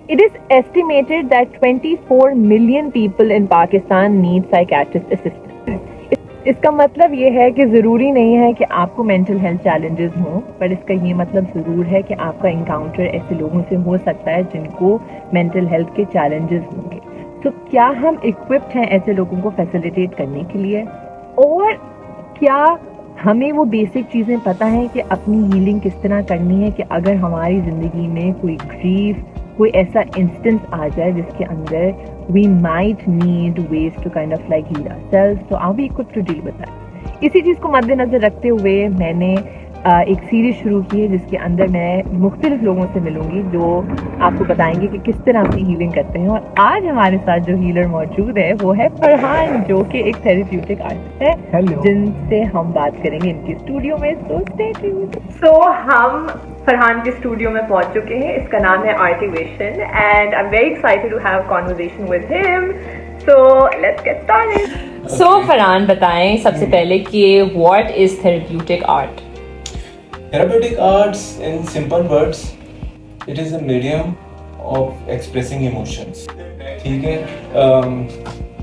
It is estimated that 24 million people in Pakistan need psychiatrist assistance. इसका मतलब ये है कि ज़रूरी नहीं है कि आपको मेंटल हेल्थ चैलेंजेस हों, पर इसका ये मतलब ज़रूर है कि आपका इनकाउंटर ऐसे लोगों से हो सकता है जिनको मेंटल हेल्थ के चैलेंजेस होंगे। तो क्या हम इक्विप्ड हैं ऐसे लोगों को फैसिलिटेट करने के लिए, और क्या हमें वो बेसिक चीज़ें पता हैं कि अपनी हीलिंग किस तरह करनी है कि अगर हमारी ज़िंदगी में कोई ग्रीफ, कोई ऐसा इंस्टेंस आ जाए जिसके अंदर we might need ways to kind of like heal ourselves, तो are we equipped to deal with that? इसी चीज़ को मद्देनज़र रखते हुए मैंने एक सीरीज शुरू की है जिसके अंदर मैं मुख्तलिफ लोगों से मिलूंगी जो आपको बताएंगे कि किस तरह अपनी हीलिंग करते हैं। और आज हमारे साथ जो हीलर मौजूद है वो है फरहान, जो कि एक थेरेप्यूटिक आर्टिस्ट है, जिनसे हम बात करेंगे इनकी स्टूडियो में। So stay tuned. सो हम फरहान के स्टूडियो में पहुंच चुके हैं। इसका नाम है आर्टिवेशन and I am very excited to have conversation with him. So let's get started. So Farhan, बताएं सबसे पहले कि what is therapeutic art? Therapeutic arts, in simple words, it is a medium of expressing emotions. ठीक है,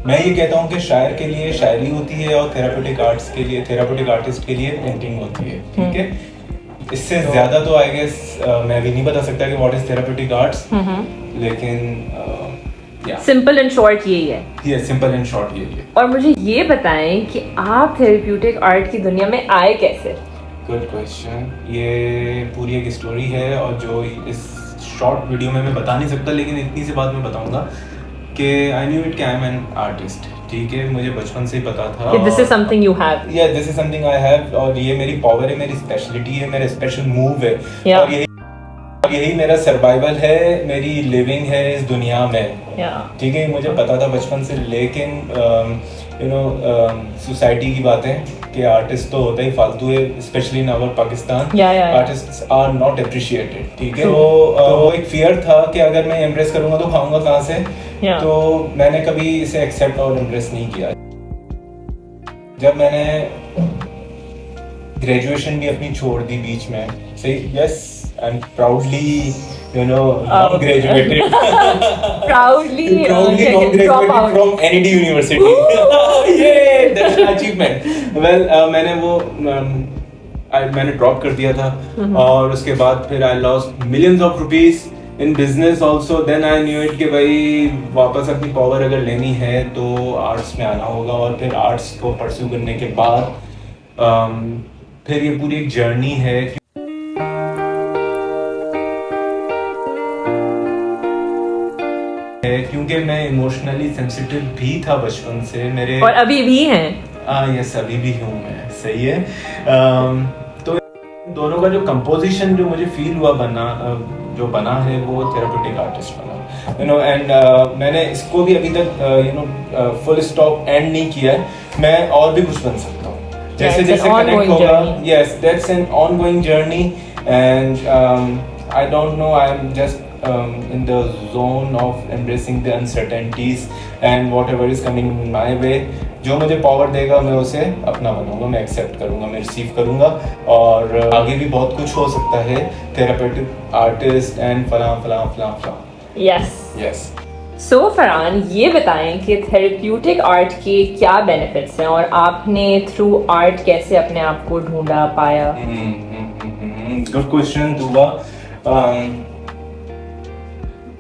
मैं ये कहता हूँ कि शायर के लिए शायरी होती है और थेरापेटिक आर्ट्स के लिए, थेरापेटिक आर्टिस्ट के लिए पेंटिंग होती है। ठीक है, इससे ज्यादा तो आई गेस मैं भी नहीं बता सकता कि व्हाट इज थेरापेटिक आर्ट्स, लेकिन सिंपल एंड शॉर्ट यही है। ये सिंपल एंड शॉर्ट यही है। और मुझे ये बताएं कि आप थेरेप्यूटिक आर्ट की दुनिया में आए कैसे? Good question. ये पूरी एक स्टोरी है और जो इस शॉर्ट वीडियो में मैं बता नहीं सकता, लेकिन इतनी सी बात मैं बताऊंगा कि आई न्यू इट कि आई एम एन आर्टिस्ट। ठीक है, मुझे बचपन से ही पता था this is something you have. या this is something I have, और ये मेरी पावर है, मेरी स्पेशलिटी है, मेरा स्पेशल मूव है, और यही मेरा सर्वाइवल है, मेरी लिविंग है इस दुनिया में। ठीक है, मुझे पता था बचपन से, लेकिन यू नो सोसाइटी की बातें कि आर्टिस्ट तो होता ही फालतू है, specially in our Pakistan. Artists are not appreciated. ठीक है, तो एक फियर था कि अगर मैं इम्प्रेस करूंगा तो खाऊंगा कहाँ से। तो मैंने कभी इसे एक्सेप्ट और इम्प्रेस नहीं किया। जब मैंने ग्रेजुएशन भी अपनी छोड़ दी बीच में, सही, yes, and proudly, you know, non-graduated. proudly non-graduated from NED University. Yeah, that's an achievement. Well, मैंने ड्रॉप कर दिया था, और उसके बाद फिर I lost millions of rupees in business also. Then I knew it कि भाई वापस अपनी पावर अगर लेनी है तो आर्ट्स में आना होगा, और फिर आर्ट्स को परस्यू करने के बाद फिर ये पूरी एक जर्नी है। क्योंकि मैं इमोशनली सेंसिटिव भी था बचपन से, मेरे, और अभी भी हैं। यस, अभी भी हूँ मैं, सही है। तो दोनों का जो कंपोजिशन जो मुझे फील हुआ जो बना है वो थेरेप्यूटिक आर्टिस्ट बना, यू नो। एंड मैंने इसको भी अभी तक फुल स्टॉप एंड नहीं किया है, मैं और भी कुछ बन सकता हूँ जैसे जैसे कनेक्ट होगा। Yes, that's an ongoing journey, and I don't know, I am just in the zone of embracing the uncertainties and whatever is coming my way. जो मुझे पावर देगा मैं उसे अपना बनाऊंगा, मैं एक्सेप्ट करूंगा, मैं रिसीव करूंगा, और आगे भी बहुत कुछ हो सकता है थेरेपेटिक आर्टिस्ट एंड फलां। यस। सो फरहान, ये बताएं कि थेरेप्यूटिक आर्ट के क्या बेनिफिट्स हैं और आपने थ्रू आर्ट कैसे अपने आप को ढूंढा, पाया? गुड क्वेश्चन दुआ।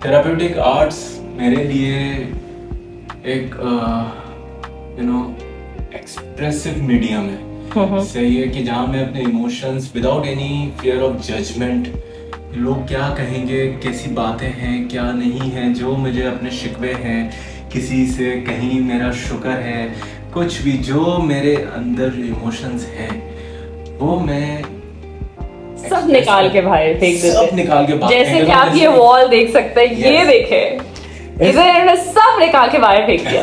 थेराप्यूटिक आर्ट्स मेरे लिए एक यू नो एक्सप्रेसिव मीडियम है। सही है कि जहाँ मैं अपने emotions without any fear of judgement, लोग क्या कहेंगे, कैसी बातें हैं, क्या नहीं है, जो मुझे अपने शिकवे हैं किसी से, कहीं मेरा शुक्र है, कुछ भी जो मेरे अंदर इमोशंस हैं वो मैं सब निकाल के बाहर फेंक देते, सब निकाल के बाहर। जैसे कि आप ये वॉल देख सकते हैं, ये देखें, इधर इन्होंने सब निकाल के बाहर फेंक दिया।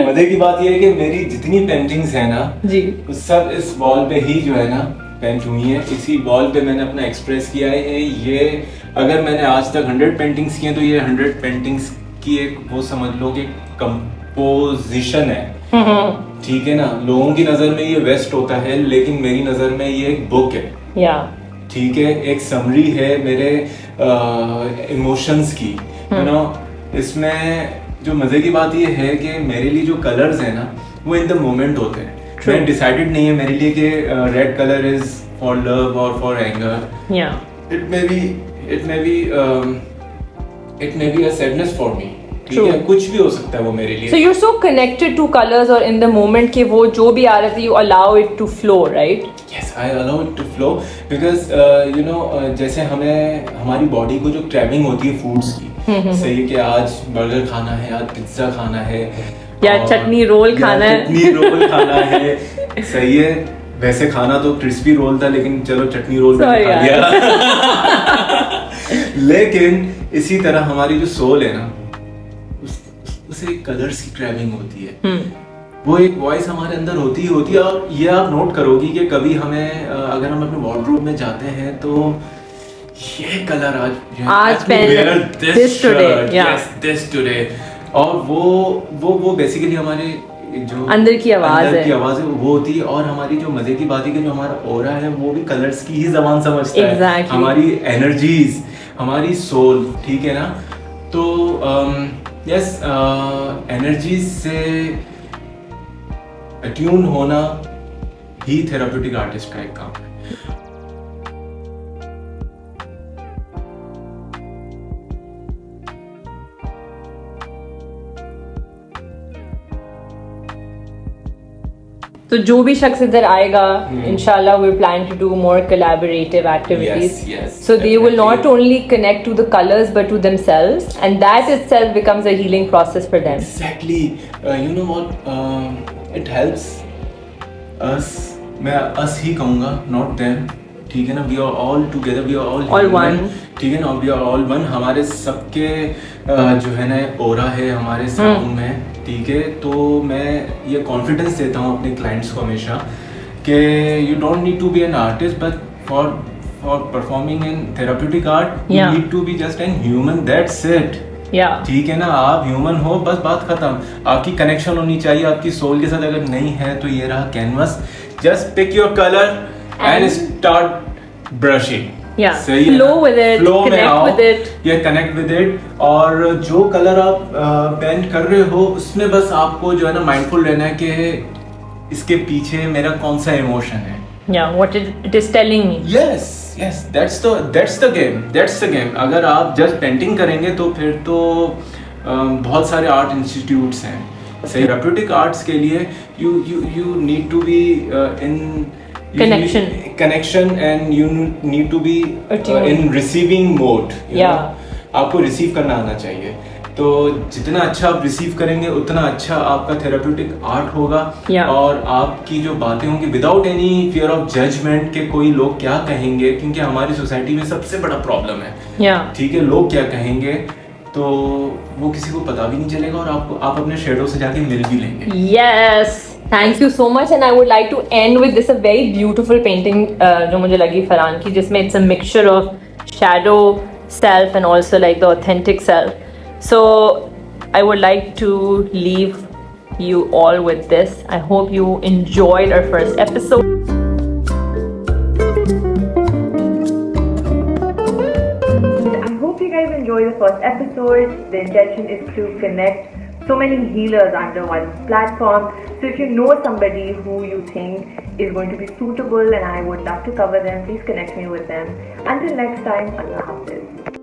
मजे की बात ये है कि मेरी जितनी पेंटिंग्स है ना जी, सब इस वॉल पे ही जो है ना पेंट हुई है। इसी वॉल पे मैंने अपना एक्सप्रेस किया है। ये अगर मैंने आज तक 100 पेंटिंग्स की हैं तो ये 100 पेंटिंग्स की एक, वो समझ लो कि कंपोजिशन है। ठीक है ना, लोगों की नजर में ये वेस्ट होता है, लेकिन मेरी नजर में ये एक बुक है। ठीक है, एक समरी है मेरे इमोशंस की, यू नो इसमें जो मजे की बात ये है कि मेरे लिए जो कलर्स है ना वो इन द मोमेंट होते हैं। मैं डिसाइडेड नहीं है मेरे लिए कि red colour is for love और for anger. It may be a sadness for me. ठीक है, कुछ भी हो सकता है वो मेरे लिए। So you're so connected to colors or in the moment कि वो जो भी आ रहा था you allow it to flow, right? Yes, I allow it to flow because you know जैसे हमें हमारी बॉडी को जो क्रेविंग होती है फूड्स की, सही है कि आज बर्गर खाना है, आज पिज्जा खाना है या चटनी रोल खाना है, चटनी रोल खाना है, सही है। वैसे खाना तो क्रिस्पी रोल था लेकिन चलो चटनी रोल खा लिया। लेकिन इसी तरह हमारी जो सोल है ना उसे कलर्स की क्रेविंग होती है। वो एक वॉइस हमारे अंदर होती है। और ये आप नोट करोगी कि कभी हमें अगर हम अपने वार्डरोब में जाते हैं तो ये कलर आज दिस टुडे और वो बेसिकली हमारे जो अंदर की आवाज है वो होती है। और हमारी जो मजे की बात है कि जो हमारा ऑरा है वो भी कलर्स की ही जबान समझता है। हमारी एनर्जीज, हमारी सोल, ठीक है ना। तो यस, एनर्जीज से अट्यून होना ही थेराप्यूटिक आर्टिस्ट का एक काम है। तो जो भी शख्स इधर आएगा, inshallah we're planning to do more collaborative activities. Yes, so they will not only connect to the colors but to themselves, and that itself becomes a healing process for them. Exactly. You know what? It helps us. मैं us ही कहूँगा, not them. ठीक है ना? We are all together. We are all one. ठीक है ना? We are all one. हमारे सबके जो है ना ओरा है हमारे साउंड में, ठीक है। तो मैं ये कॉन्फिडेंस देता हूँ अपने क्लाइंट्स को हमेशा कि you don't need to be an artist, but for performing in therapeutic art you need to be just an human, that's it. ठीक है ना, आप ह्यूमन हो, बस बात खत्म। आपकी कनेक्शन होनी चाहिए आपकी सोल के साथ। अगर नहीं है तो ये रहा canvas, just pick your colour and start brushing. flow with it, connect with it। और जो कलर आप पेंट कर रहे हो उसमें बस आपको जो है ना माइंडफुल रहना है कि इसके पीछे मेरा कौन सा इमोशन है। what it is telling me. Yes, that's the game। अगर आप जस्ट पेंटिंग करेंगे तो फिर तो बहुत सारे आर्ट इंस्टीट्यूट्स हैं। थेराप्यूटिक आर्ट्स के लिए you need to be in connection and you need to be in receiving mode, you know? आपको रिसीव करना आना चाहिए। तो जितना अच्छा आप रिसीव करेंगे उतना अच्छा आपका थेराप्यूटिक आर्ट होगा। और आपकी जो बातें होंगी without any fear of judgement के कोई लोग क्या कहेंगे, क्योंकि हमारी सोसाइटी में सबसे बड़ा प्रॉब्लम है, ठीक है, लोग क्या कहेंगे, तो वो किसी को पता भी नहीं चलेगा और आप अपने शेडो से जाके मिल भी लेंगे। Yes, thank you so much, and I would like to end with this a very beautiful painting जो मुझे लगी फरहान की, जिसमें it's a mixture of shadow self and also like the authentic self. So I would like to leave you all with this. I hope you enjoyed our first episode. Enjoy the first episode. The intention is to connect so many healers under one platform. So if you know somebody who you think is going to be suitable and I would love to cover them, please connect me with them. Until next time, Allah Hafiz.